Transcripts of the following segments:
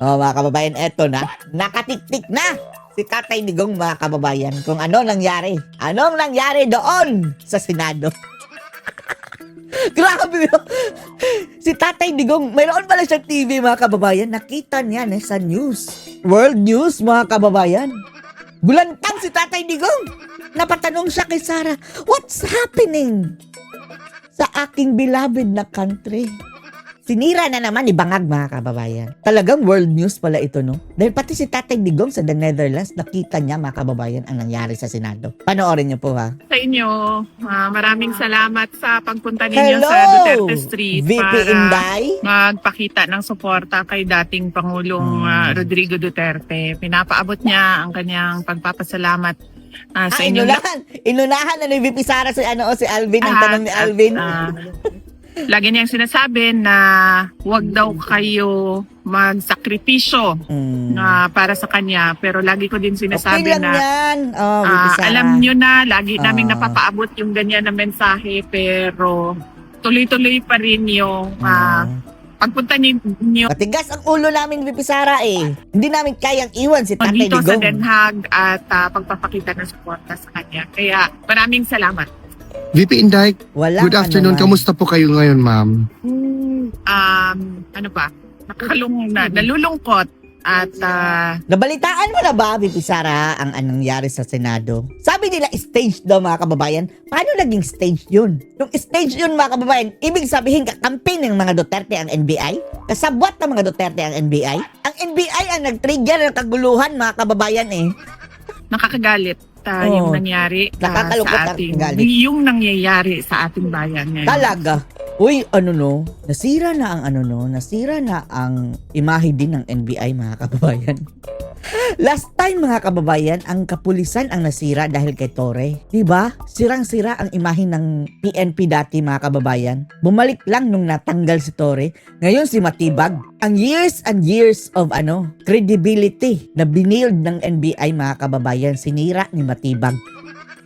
Oh, mga kababayan, eto na. Nakatiktik na si Tatay Digong, mga kababayan, kung ano nangyari. Anong nangyari doon sa Senado? Grabe yun. Si Tatay Digong, mayroon pala siyang TV, mga kababayan. Nakita niya sa news. World News, mga kababayan. Gulantang si Tatay Digong. Napatanong siya kay Sarah, what's happening sa aking beloved na country? Sinira na naman ni Bangag, mga kababayan. Talagang world news pala ito, no? Dahil pati si Tatay Digong sa the Netherlands, nakita niya, mga kababayan, ang nangyari sa Senado. Panoorin niyo po, ha? Sa inyo, maraming salamat sa pagpunta ninyo Hello! sa Duterte Street VP para Inday? magpakita ng suporta kay dating Pangulong Rodrigo Duterte. Pinapaabot niya ang kanyang pagpapasalamat sa inyong Inunahan na ni VP Sara si, si Alvin, ang tanong ni Alvin. Lagi niyang sinasabi na huwag daw kayo magsakripisyo para sa kanya. Pero lagi ko din sinasabi okay lang na yan. Oh, VP Sara. alam nyo na, lagi naming napapaabot yung ganyan na mensahe. Pero tuloy-tuloy pa rin yung pagpunta niyo Matigas ang ulo namin, VP Sara, eh. Hindi namin kayang iwan si Tatay dito sa Digong. Den Haag at pagpapakita ng suporta sa kanya. Kaya maraming salamat. VP Inday, Walang good afternoon. anuman. Kamusta po kayo ngayon, ma'am? Ano ba? Nalulungkot at Nabalitaan mo na ba, VP Sara, ang nangyari sa Senado? Sabi nila stage daw, mga kababayan. Paano naging stage yun? Yung stage yun, mga kababayan, ibig sabihin kakampi ng mga Duterte ang NBI? Kasabwat ng mga Duterte ang NBI? Ang NBI ang nag-trigger ng kaguluhan, mga kababayan, eh. nakakagalit yung nangyari Nakakalungkot sa ang ating galit. yung nangyayari sa ating bayan ngayon. Talaga. Uy, nasira na ang imahe din ng NBI, mga kababayan. Last time, mga kababayan, ang kapulisan ang nasira dahil kay Torre. Diba? Sirang-sira ang imahe ng PNP dati, mga kababayan. Bumalik lang nung natanggal si Torre. Ngayon si Matibag. Ang years and years of credibility na binild ng NBI, mga kababayan, sinira ni Matibag.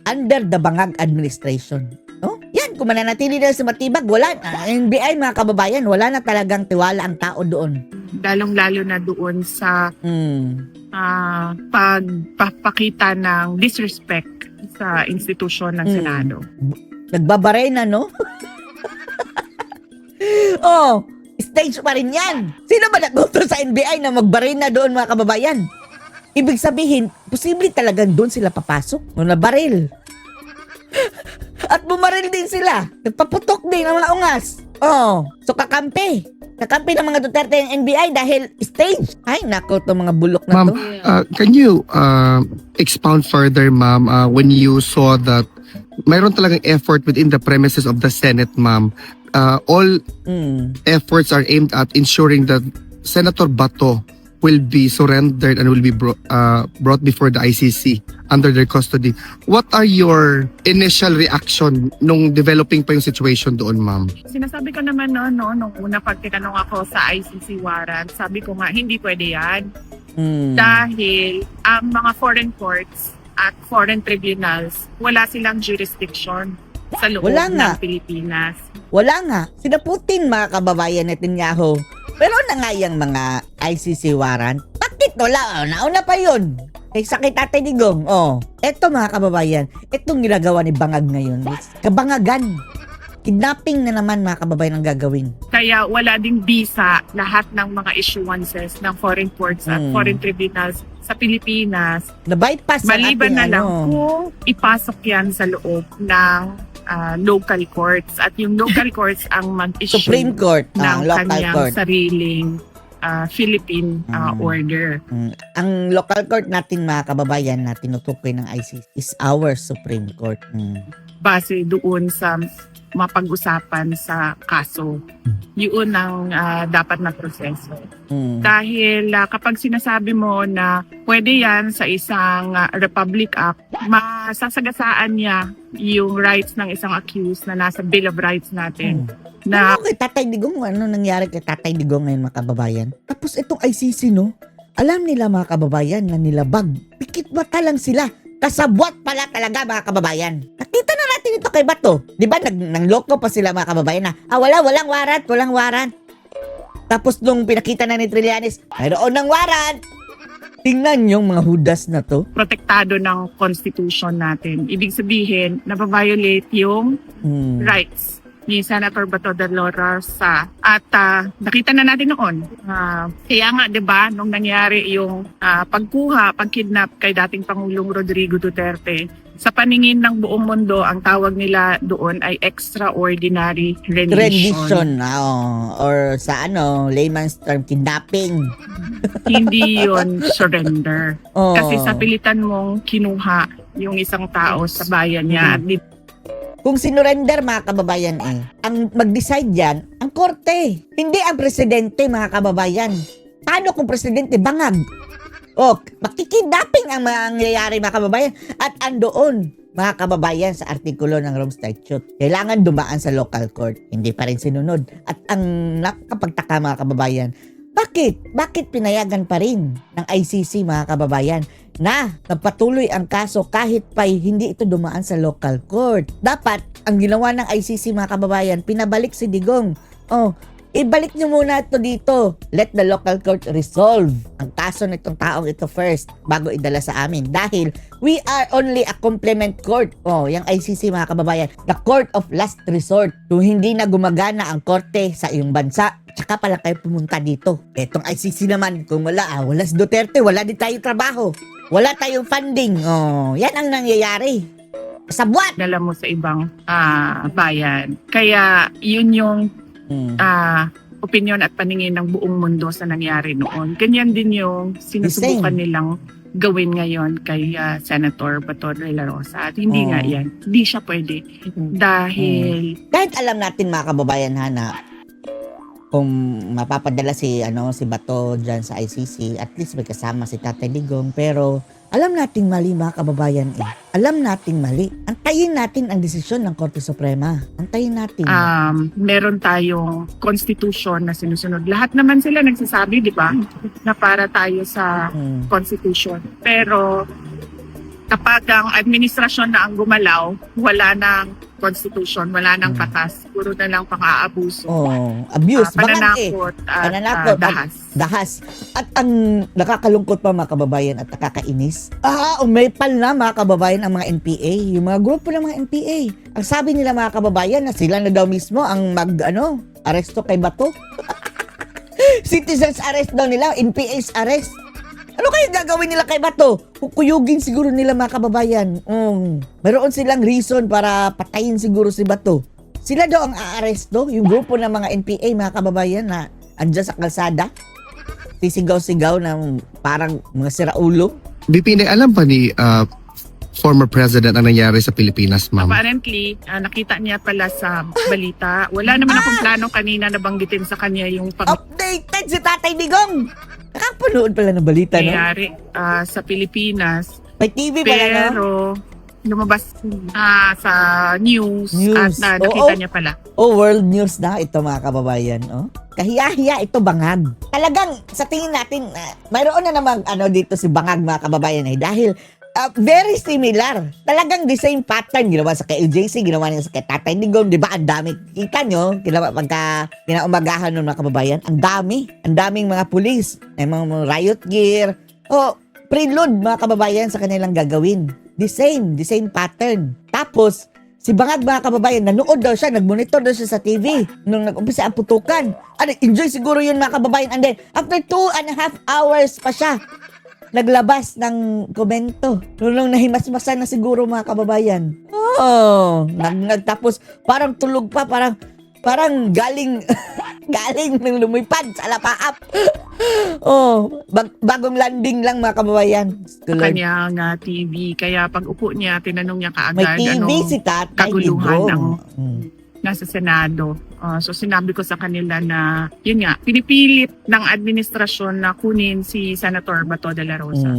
Under the Bangag administration. No? Yan, kung mananatili na si Matibag, wala na. NBI, mga kababayan, wala na talagang tiwala ang tao doon. Lalong-lalo na doon sa pagpapakita ng disrespect sa institusyon ng Senado. Nagbabaray na, no? Oh, stage pa rin yan. Sino ba nagboto sa NBI na magbaray na doon, mga kababayan? Ibig sabihin, posible talagang doon sila papasok. O nabaril. At bumaril din sila. Nagpaputok din ng mga ungas. Oh, so kakampi. Kakampi ng mga Duterte yung NBI dahil stage. Ay, nako, itong mga bulok na Ma'am, to. can you expound further, ma'am, when you saw that mayroon talagang effort within the premises of the Senate, ma'am? All efforts are aimed at ensuring that Senator Bato will be surrendered and will be brought before the ICC under their custody. What are your initial reaction nung developing pa yung situation doon, ma'am? Sinasabi ko naman nung una pag tinanong ako sa ICC warrant, sabi ko nga hindi pwede yan. Dahil ang mga foreign courts at foreign tribunals, wala silang jurisdiction sa loob ng Pilipinas. Wala nga. Sina Putin, mga kababayan, Netanyahu. Pero na nga yung mga ICC warrant. Bakit wala? Nauna pa yun. Kay sakit Tatay Digong. Oh, eto, mga kababayan, etong ginagawa ni Bangag ngayon. Kabangagan. Kidnapping na naman, mga kababayan, ang gagawin. Kaya wala ding visa lahat ng mga issuances ng foreign courts at foreign tribunals sa Pilipinas. Na-bypass ang maliban ating, na lang kung ipasok yan sa loob ng local courts. At yung local courts ang mag-issue Supreme Court, ng local kanyang court. sariling Philippine order. Ang local court natin, mga kababayan, na tinutukoy ng ICC is our Supreme Court. Base doon sa mapag-usapan sa kaso. Yun ang dapat na proseso. Dahil kapag sinasabi mo na pwede yan sa isang Republic Act, masasagasaan niya yung rights ng isang accused na nasa Bill of Rights natin. Na Kay Tatay Digong, ano nangyari kay Tatay Digong ngayon, mga kababayan? Tapos itong ICC, no? Alam nila, mga kababayan, na nilabag. Pikit mata lang sila. Kasabwat pala talaga, mga kababayan. Nakita na natin ito kay Bato. Di ba, nangloko pa sila, mga kababayan, na, walang warrant. Tapos nung pinakita na ni Trillanes, mayroon ng warrant. Tingnan yung mga hudas na to. Protektado ng constitution natin. Ibig sabihin, nababiolate yung rights ni Senator Bato de la Rosa. At nakita na natin noon. Kaya nga, di ba, nung nangyari yung pagkidnap kay dating Pangulong Rodrigo Duterte, sa paningin ng buong mundo, ang tawag nila doon ay extraordinary rendition. Rendition, or sa layman's term, kidnapping. Hindi yon surrender. Oh. Kasi sa pilitan mong kinuha yung isang tao sa bayan niya. At Kung sinurrender, mga kababayan, ang mag-decide yan, ang korte. Hindi ang presidente, mga kababayan. Paano kung presidente bangag? Makikidnapping ang mangyayari, mga kababayan. At andoon, mga kababayan, sa artikulo ng Rome Statute, kailangan dumaan sa local court. Hindi pa rin sinunod. At ang nakapagtaka, mga kababayan, Bakit pinayagan pa rin ng ICC, mga kababayan, na nagpatuloy ang kaso kahit pa hindi ito dumaan sa local court? Dapat, ang ginawa ng ICC, mga kababayan, pinabalik si Digong. Ibalik nyo muna ito dito. Let the local court resolve ang kaso nitong taong ito first bago idala sa amin. Dahil we are only a complement court. Yung ICC, mga kababayan, the court of last resort. Kung hindi na gumagana ang korte sa iyong bansa, tsaka pala kayo pumunta dito. Etong ICC naman, kung wala si Duterte, wala din tayong trabaho. Wala tayong funding. Yan ang nangyayari. Sabwat! dala mo sa ibang bayan. Kaya yun yung opinion at paningin ng buong mundo sa nangyari noon. Ganyan din yung sinusubukan nilang gawin ngayon kay Senator Bato de la Rosa. At hindi nga yan. Hindi siya pwede. Dahil kahit alam natin, mga kababayan, na kung mapapadala si Bato dyan sa ICC, at least may kasama si Tatay Digong, pero alam nating mali, mga kababayan. Alam nating mali. Antayin natin ang desisyon ng Korte Suprema. Antayin natin. meron tayong constitution na sinusunod. Lahat naman sila nagsasabi, di ba, na para tayo sa constitution. Pero kapag ang administrasyon na ang gumalaw, wala nang constitution, wala nang batas, puro na lang pang-aabuso. Abuse, pananakot at dahas. At ang nakakalungkot pa, mga kababayan, at nakakainis, umepal na, mga kababayan, ang mga NPA, yung mga grupo ng mga NPA. Ang sabi nila, mga kababayan, na sila na daw mismo ang aresto kay Bato. Citizens arrest daw nila, NPA's arrest. Ano kaya gagawin nila kay Bato? Kukuyugin siguro nila, mga kababayan. Mayroon silang reason para patayin siguro si Bato. Sila daw ang aaresto, yung grupo ng mga NPA, mga kababayan, na andyan sa kalsada. Sisigaw-sigaw na parang mga siraulo. BP, alam pa ni former president ang nangyari sa Pilipinas, ma'am? Apparently, nakita niya pala sa balita. Wala naman akong plano kanina na banggitin sa kanya yung Updated si Tatay Digong! Nakapanood pala ng balita, nangyari sa Pilipinas. May TV pala, pero lumabas sa news. At nakita niya pala. World news na ito, mga kababayan. Kahiya-hiya ito, bangag. Talagang sa tingin natin, mayroon na namang dito si bangag, mga kababayan, dahil very similar. Talagang the same pattern ginawa sa kay LJC, ginawa niya sa kay Tatay Digong, di ba? Ang dami. Kita nyo, pagka kinaumagahan ng mga kababayan, ang daming mga pulis, mga riot gear, preload, mga kababayan, sa kanilang gagawin. The same pattern. Tapos, si bangag, mga kababayan, nanood daw siya, nagmonitor daw siya sa TV nung nag-umpisa ang putukan. Enjoy siguro yun, mga kababayan. And then, after 2.5 hours pa siya naglabas ng komento. Nung nahimasmasan na siguro, mga kababayan. Nagtapos, parang tulog pa, parang galing nang lumipad sa lapaap. Bagong landing lang, mga kababayan. Kanyang TV. Kaya pag upo niya, tinanong niya kaagad may TV si Tatay kaguluhan ng Digong nasa Senado. So sinabi ko sa kanila na, yun nga, pinipilit ng administrasyon na kunin si Senator Bato de la Rosa.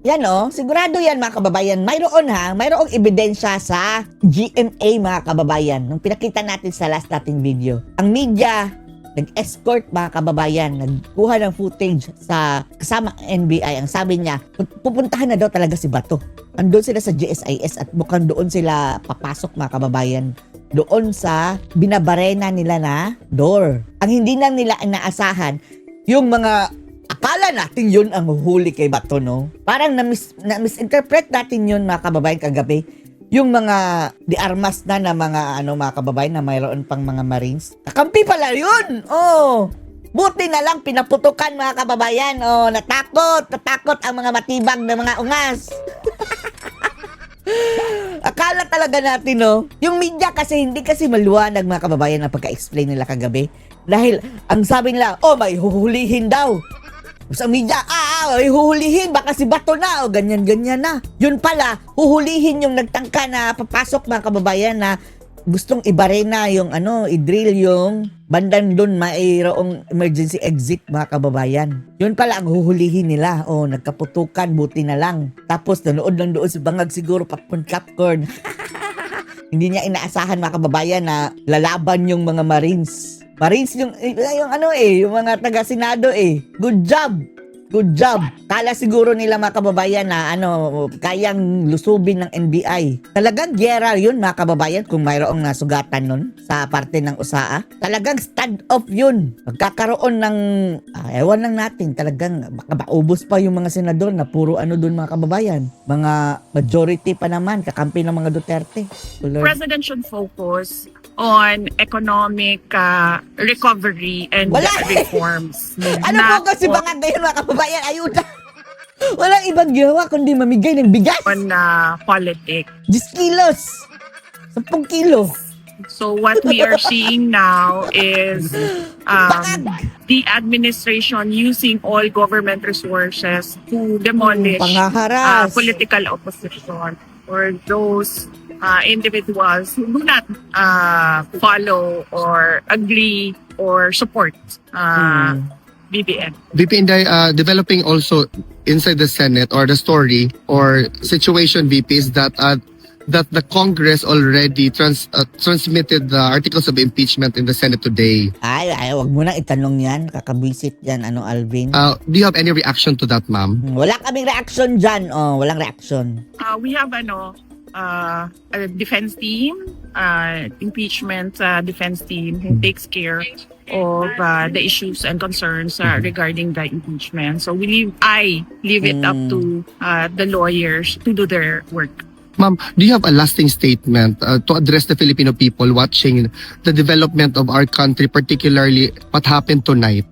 Yan sigurado yan, mga kababayan. Mayroong ebidensya sa GMA, mga kababayan. Nung pinakita natin sa last nating video. Ang media, nag-escort, mga kababayan, nagkuha ng footage sa kasama NBI. Ang sabi niya, pupuntahan na daw talaga si Bato. Andun sila sa GSIS at mukhang doon sila papasok, mga kababayan, doon sa binabarena nila na door. Ang hindi na nila inaasahan, yung mga akala natin yun ang huli kay Bato, no? Parang na-misinterpret natin yun, mga kababayan, kagabi. Yung mga di armas na mga mga kababayan na mayroon pang mga Marines. Kakampi pala yun! Oh! Buti na lang pinaputukan, mga kababayan. Oh, natakot ang mga matibag na mga ungas. Akala talaga natin, no? Yung media kasi hindi kasi maluwanag, mga kababayan, ang pagka-explain nila kagabi. Dahil ang sabi nila, may huhulihin daw. Sa media, may huhulihin, baka si Bato na, ganyan-ganyan na. Yun pala, huhulihin yung nagtangka na papasok, mga kababayan, na gustong ibarena yung i-drill yung bandang doon mayroong emergency exit, mga kababayan. Yun pala ang huhulihin nila. Nagkaputukan, buti na lang. Tapos nanood lang doon si Bangag siguro popcorn. Hindi niya inaasahan, mga kababayan, na lalaban yung mga Marines. Marines yung mga taga-Senado Good job. Good job. Kala siguro nila, mga kababayan, na kayang lusubin ng NBI. Talagang gyera yun, mga kababayan, kung mayroong nasugatan nun sa parte ng USAA. Talagang stand-off yun. Magkakaroon ng, ewan lang natin, talagang baka maubos pa yung mga senador na puro dun, mga kababayan. Mga majority pa naman, kakampi ng mga Duterte. President should focus on economic recovery and reforms. Ano po kasi Bangag ngayon, mga kababayan? Ayuda! Walang ibang ginawa kundi mamigay ng bigas. On politics. 10 kilos. 10 kilo. So what we are seeing now is the administration using all government resources to demolish Pangaharas. political opposition or those individuals who do not follow or agree or support BBM. VP Inday, developing also inside the Senate or the story or situation, VP, is that the Congress already transmitted the articles of impeachment in the Senate today. Ay, wag mo nang itanong yan. Kakabwisit yan, Alvin. Do you have any reaction to that, ma'am? Wala kaming reaction dyan. Walang reaction. We have a defense team, impeachment defense team who takes care of the issues and concerns regarding the impeachment. So I leave it up to the lawyers to do their work. Ma'am, do you have a lasting statement to address the Filipino people watching the development of our country, particularly what happened tonight?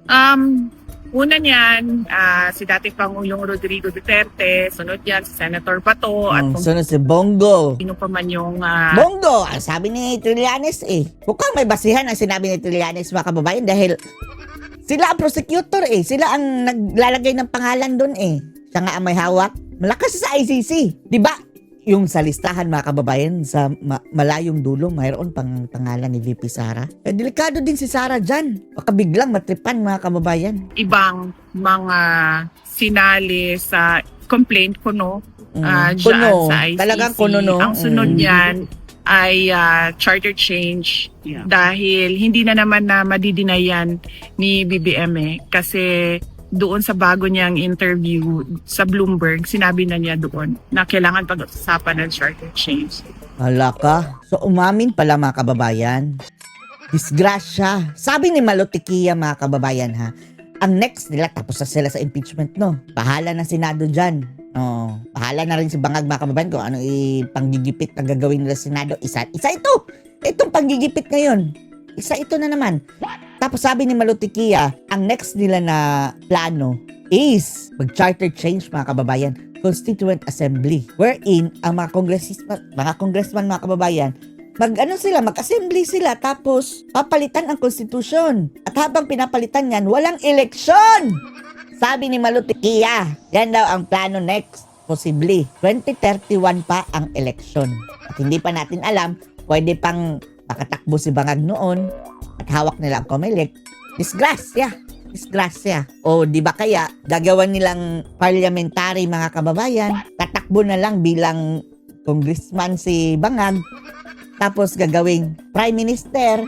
Una niyan, si dating Pangulong Rodrigo Duterte, sunod yan si Senator Bato, at kung Sunod si Bongo. sino pa man yung Bongo, ang sabi ni Trillanes mukhang may basihan ang sinabi ni Trillanes, mga kababayan, dahil sila ang prosecutor sila ang naglalagay ng pangalan doon siya nga ang may hawak. Malakas sa ICC, di ba? Yung sa listahan, mga kababayan, sa malayong dulo, mayroon pang pangalan ni VP Sara. Delikado din si Sara dyan. Baka biglang matripan, mga kababayan. ibang mga sinali sa complaint kuno dyan Kuno. sa ICC. Talagang kuno, no? Ang sunod yan ay charter change dahil hindi na naman na madidinayan ni BBM kasi doon sa bago niyang interview sa Bloomberg, sinabi na niya doon na kailangan pag-usapan ng charter change. Hala ka. So, umamin pala, mga kababayan. Disgrasya. Sabi ni Malotikia, mga kababayan, ang next nila, tapos na sila sa impeachment, no? Bahala na Senado dyan. Bahala na rin si Bangag, mga kababayan, kung ano panggigipit ang gagawin nila sa Senado. Isa ito. Itong panggigipit ngayon. Isa ito na naman. Tapos sabi ni Malotikia, ang next nila na plano is mag-charter change, mga kababayan, Constituent Assembly, wherein ang mga congressman, mga kababayan, mag-assembly sila, tapos papalitan ang konstitusyon. At habang pinapalitan yan, walang eleksyon! Sabi ni Malotikia, yan daw ang plano next, possibly. 2031 pa ang eleksyon. At hindi pa natin alam, pwede pang makatakbo si Bangag noon at hawak nila ang COMELEC. Disgrasya. O di ba kaya gagawan nilang parliamentary, mga kababayan, tatakbo na lang bilang congressman si Bangag, tapos gagawing prime minister.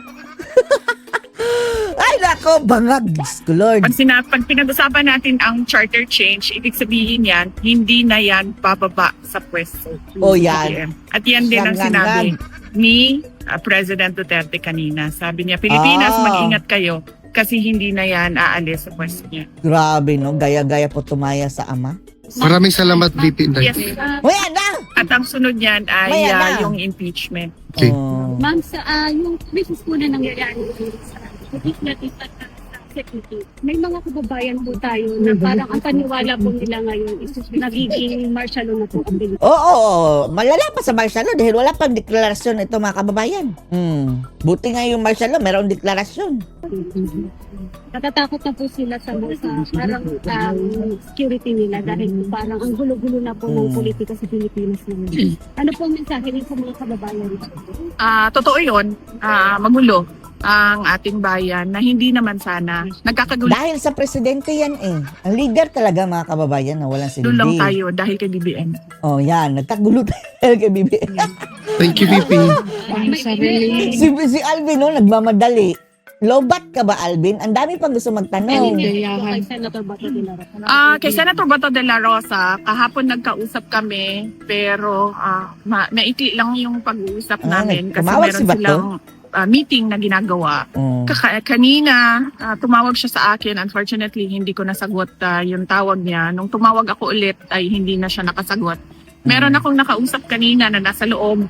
Ay nako, Bangag, Lord. Pag pinag-usapan natin ang charter change, ibig sabihin yan, hindi na yan bababa sa pwesto. O yan. At yan din ang sinabi ni President Duterte kanina. Sabi niya, Pilipinas, mag-ingat kayo kasi hindi na yan aalis sa pwesto niya. Grabe, no? Gaya-gaya po tumaya sa ama. Maraming salamat, VP Inday. Yes. Wala na! At ang sunod niyan ay Maya na. yung impeachment. Okay. Oh. Ma'am, sa yung business po na nangyayari sa legislative at sa executive, may mga kababayan po tayo na parang ang paniwala po nila ngayon is nagiging martial law na po ang Pilipinas. Oo, malala pa sa martial law dahil wala pang deklarasyon ito mga kababayan. Buti nga yung martial law, mayroong deklarasyon. Natatakot na po sila sa parang security nila dahil parang ang gulo-gulo na po ng politika sa Pilipinas ngayon. Ano po ang mensahe niyo sa mga kababayan? Totoo yun, magulo ang ating bayan na hindi naman sana nagkakagulo Dahil sa presidente yan eh. Ang leader talaga mga kababayan na walang silbi. lang tayo dahil kay BBM. Oh, yan. Nagkagulo tayo kay BBM. Thank you, VP. si Alvin, no, nagmamadali. Lobat ka ba, Alvin? Ang dami pang gusto magtanong. Kay Senator Bato de la Rosa. Kay Senator Bato de la Rosa, kahapon nagkausap kami pero maikli lang yung pag-uusap namin kasi tumawag si meron Bato? silang meeting na ginagawa. Oh. Kanina, tumawag siya sa akin. Unfortunately, hindi ko nasagot yung tawag niya. Nung tumawag ako ulit, ay hindi na siya nakasagot. Meron akong nakausap kanina na nasa loob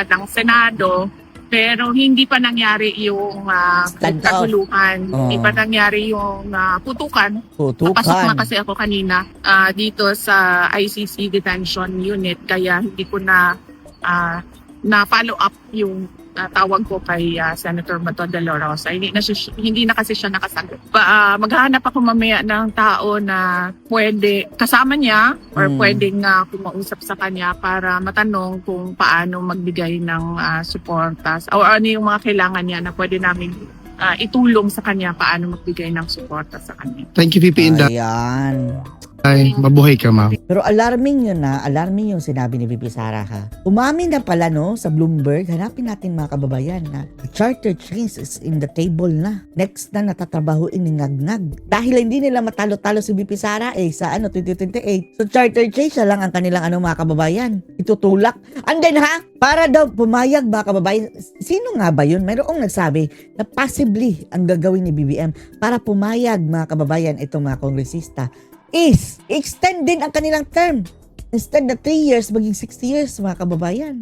ng Senado, pero hindi pa nangyari yung Stand off. kaguluhan. Oh. Hindi pa nangyari yung putukan. Papasok na Putukan. kasi ako kanina dito sa ICC detention unit, kaya hindi ko na follow up yung tawag ko kay Senator Bato de la Rosa. Hindi na kasi siya nakasagot. Maghahanap ako mamaya ng tao na pwede kasama niya or pwedeng kumausap sa kanya para matanong kung paano magbigay ng suporta o ano yung mga kailangan niya na pwede namin itulong sa kanya paano magbigay ng suporta sa kanya. Thank you, VP Inday. Ayan. Mabuhay ka, ma'am. Pero alarming yun alarming yung sinabi ni VP Sara ha. Umamin na pala no sa Bloomberg, hanapin natin mga kababayan na charter chains is in the table na. Next na natatrabahuin ni Ngagnag. Dahil hindi nila matalo-talo si VP Sara sa 2028. So charter chains siya lang ang kanilang mga kababayan. Itutulak. And then para daw pumayag mga kababayan. Sino nga ba yun? Mayroong nagsabi na possibly ang gagawin ni BBM para pumayag mga kababayan itong mga kongresista is extend din ang kanilang term. Instead na 3 years, maging 6 years, mga kababayan.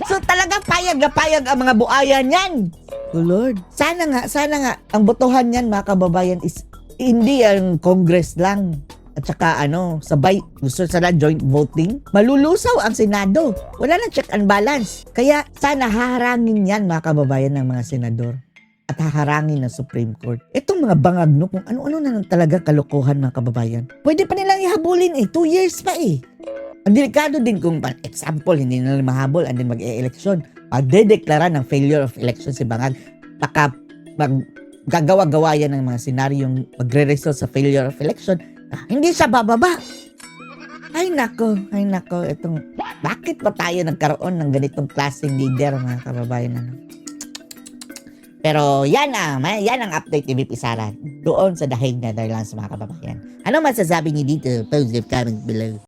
So talaga payag na payag ang mga buayan yan. Oh Lord. Sana nga, ang botohan yan, mga kababayan, is hindi ang Congress lang. At saka sabay, gusto sana joint voting. Malulusaw ang Senado. Wala nang check and balance. Kaya sana haharangin yan, mga kababayan, ng mga senador. At haharangin ng Supreme Court. Itong mga bangag kung ano-ano na talaga kalokohan mga kababayan. Pwede pa nilang ihabulin 2 years pa Ang delikado din kung example, hindi na mahabol and then mag-e-election. Magdedeklara ng failure of election si Bangag. Baka gagawa-gawa yan ng mga senaryong magre-result sa failure of election. Hindi siya bababa. Ay nako, bakit pa tayo nagkaroon ng ganitong klaseng leader mga kababayan? Pero yan ang update ni VP Sara doon sa Dahig na dahil lang sa mga kababayan. Ano masasabi niyo dito? Post your comment below.